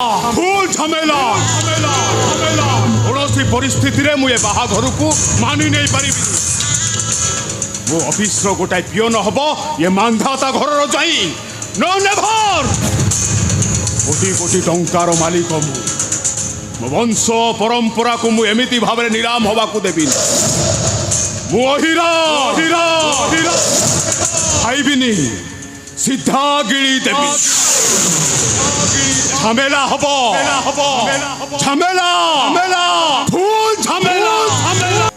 Full झमेला झमेला झमेला कौन परिस्थिति रे मुझे बाहाघर को मानि नहीं पारि मो ऑफिस रो गोटाए पियोन हम ये मानधाता घर जाई नो नेभर कोटी कोटी टंकार मालिक मो वंश परंपरा को मु एमिति भाव में निराम हवा को देबी मु हीरा हीरा हीरा खाइबिनी सीधा गिड़ी देबी झमेला हबो झमेला झमेला फूल झमेला झमेला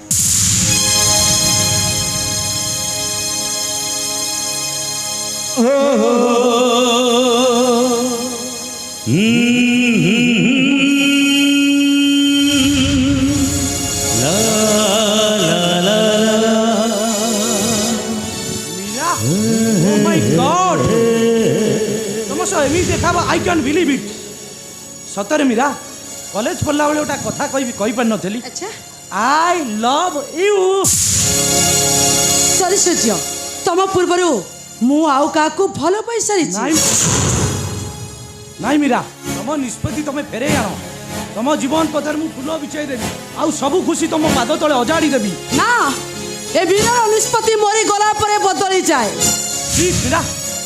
आई कैन बिलीव इट सतरे मीरा कॉलेज पढ़ला बेले गोटा कथा कही पार नथली अच्छा आई लव यू सॉरी सूर्य तुम पूर्वर मु आउ काकू भलो पाई सारी नाई मीरा तुम निष्पत्ति तुम फेरे आनो तुम जीवन पथर मु फूल बिछाई देबी आउ सब खुशी तुम पाद तले अजाड़ी देबी ना ए बिना निष्पत्ति मोरी गला परे बदली जाए प्लीज मीरा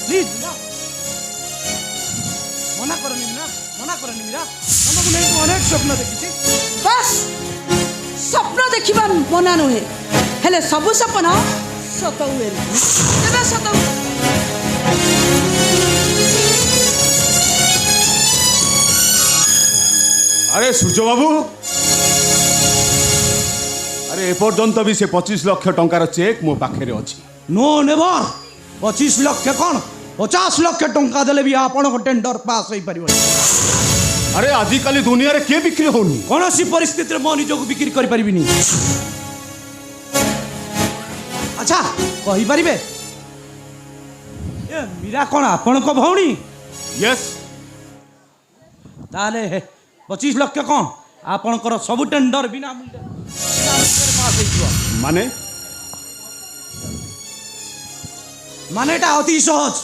प्लीज मीरा मना करनी मीरा तुमको नहीं अनेक स्वप्न देखी बस स्वप्न देखिबा मना नुहे हेले सब सपना सत हुए केबे सत अरे सूर्य बाबू अरे एपर्यंत भी से 25 लाख टंकार चेक मो पाखे अच्छी नो नेवर 25 लाख कौन 50 लाख टंका देले भी आपण टेंडर पास हो पार अरे आजिकल दुनिया रे के बिक्री होनी कौन सी परिस्थिति रे मो निजो को बिक्री कर पारिबिनी अच्छा कहि परिबे ए मीरा कौन आपण को भौणी यस ताले 25 लाख कौन आपणकर सब टेंडर बिना मूल्य पास हो माने मानेटा अति सहज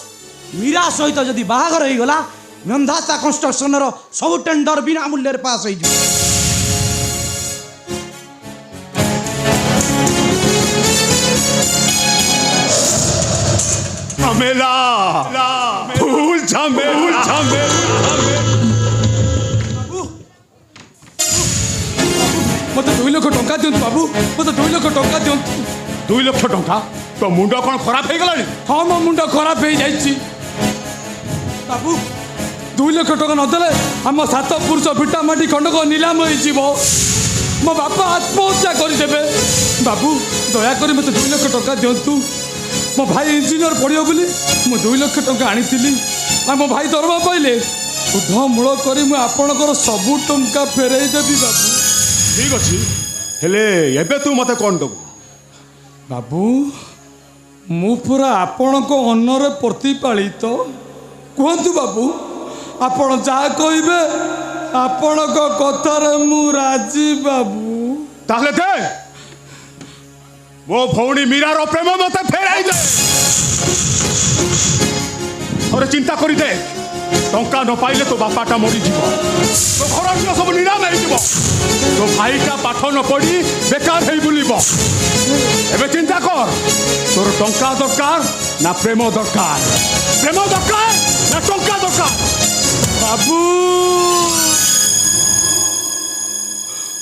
मीरा सहित जदि बाहागर हो गला नंदासा कंस्ट्रक्शन रो सब टेंडर बिना मूल्य पास हो झमेला फूल झमेला मत 2 लाख टंका दियंतु बाबू मत 2 लाख टंका दियंतु 2 लाख टंका तो मुंड कौन खराब हो गला हाँ मो मुंड खराब हो जाइए बाबू 2 लाख टका नदेले आम 7 पुरुष भिटा माटी खंडक नीलाम हो मो बापा आत्महत्या करदे बाबू दयाक मत 2 लाख टका दिंतु मो भाई इंजीनियर पढ़ो बोली मु 2 लाख टका आनी मो भाई दरमा पाइले सुध मूल कर आपणकर सबू टंका फेरई देवी बाबू ठीक अच्छी हेले एबे तू मते कौन दबू बाबू मु पूरा आपण को अन्न प्रतिपालित कहतु बाबू आपण जहाँ कहे आपण कथार मु राजी बाबू ताहले दे मो भौणी मीरा रो प्रेम मते फेराई दे और चिंता करी दे टंका न पाइले तो बापाटा मरी जीव तो घर सब निराम हो तो भाईटा पाठ न पढ़ी बेकार है बुलिब एबे चिंता कर तोर टंका दरकार ना प्रेम दरकार ना टंका दरकार बाबू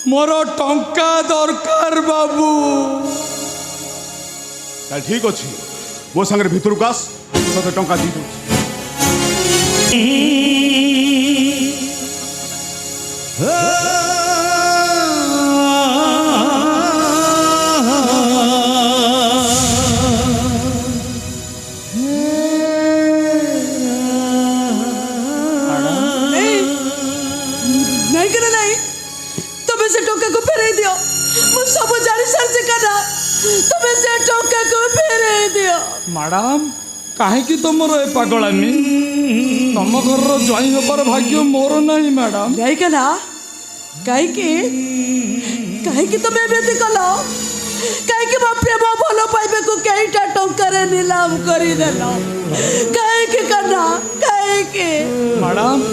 मोर टंका दरकार बाबू ताल ठीक अच्छी मो संगे भितर को आस तो टंका दी दूँ से टोका को फेरे दियो मु सब जानि सरजे कना तबे से टोका को फेरे दियो मैडम काहे कि तुमर ए पागलामी तुम घर ज्वाइन होबार भाग्य मोर नहीं मैडम नहीं कना काहे कि तुम एबेती कलो काहे कि मो प्रेम भलो पाइबे को केइटा टंका रे नीलाम करी देलो काहे कि कना काहे कि मैडम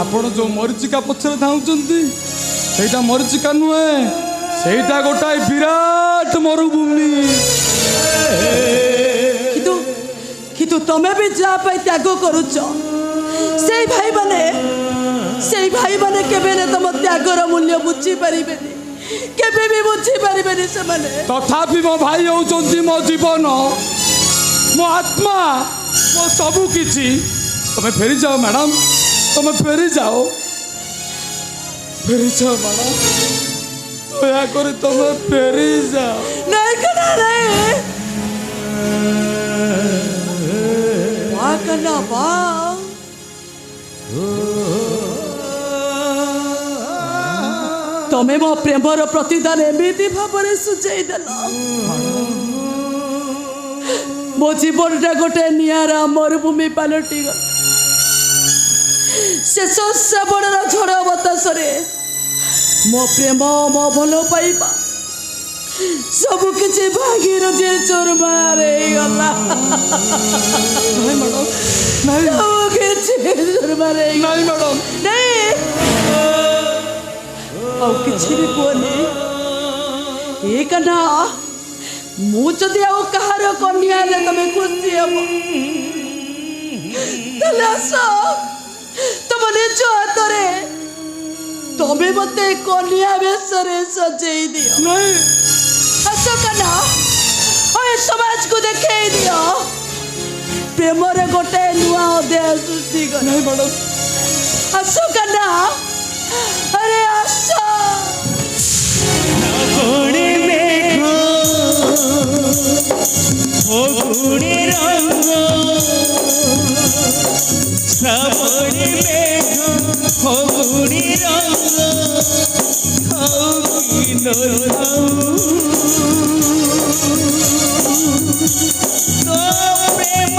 ଆପଣ ଯେଉଁ ମରିଚିକା ପଛରେ ଧାଉଁଛନ୍ତି ସେଇଟା ମରିଚିକା ନୁହେଁ, ସେଇଟା ଗୋଟାଏ ବିରାଟ ମରୁଭୂମି। କିନ୍ତୁ ତମେ ବି ଯାହା ପାଇଁ ତ୍ୟାଗ କରୁଛ ସେଇ ଭାଇମାନେ କେବେ ହେଲେ ତମ ତ୍ୟାଗର ମୂଲ୍ୟ ବୁଝିପାରିବେନି, କେବେ ବି ବୁଝିପାରିବେନି ସେମାନେ। ତଥାପି ମୋ ଭାଇ ହେଉଛନ୍ତି ମୋ ଜୀବନ, ମୋ ଆତ୍ମା, ମୋ ସବୁ କିଛି। ତମେ ଫେରିଯାଅ ମ୍ୟାଡ଼ାମ, ତମେ ଫେରିଯାଅ ମ୍ୟାଡ଼ାମ, ଦୟାକରି ତମେ ଫେରିଯାଅ। ନାଇଁ କନା ନାଇଁ, କନା ବା ତମେ ମୋ ପ୍ରେମର ପ୍ରତିଦାନ ଏମିତି ଭାବରେ ସୁଝେଇ ଦେଲ, ମୋ ଜୀବନଟା ଗୋଟେ ନିଆରା ମରୁଭୂମି ପାଲଟି ଗଲା। ଶେଷ ଶ୍ରାବଣର ଝଡ଼ ବତାସରେ ମୋ ପ୍ରେମ, ମୋ ଭଲ ପାଇବା ସବୁ କିଛି ଭାଗିର ଯେ ଚୋରମାର ହେଇଗଲା। ସବୁ କିଛି ଚୋରମାର ହେଇଗଲା। ନାଇଁ ଆଉ କିଛି ବି କୁହନି। ଏ କାହ୍ନା, ମୁଁ ଯଦି ଆଉ କାହାର କନ୍ୟା ହେଲେ ତମେ ଖୁସି ହବ, ତାହେଲେ ଆସ ତମ ନିଜ ହାତରେ ତମେ ମତେ କନ୍ୟା ବେଶରେ ସଜେଇ ଦିଅ। ଆସ କାହ୍ନା, ଏ ସମାଜକୁ ଦେଖେଇ ଦିଅ ପ୍ରେମରେ ଗୋଟେ ନୂଆ ଅଧ୍ୟାୟ ସୃଷ୍ଟି କର। ଆସ କାହ୍ନା, আরে আশা শ্রাবণে মেঘ ফগুনে রঙ্গ, শ্রাবণে মেঘ ফগুনে রঙ্গ, প্রেম প্রেম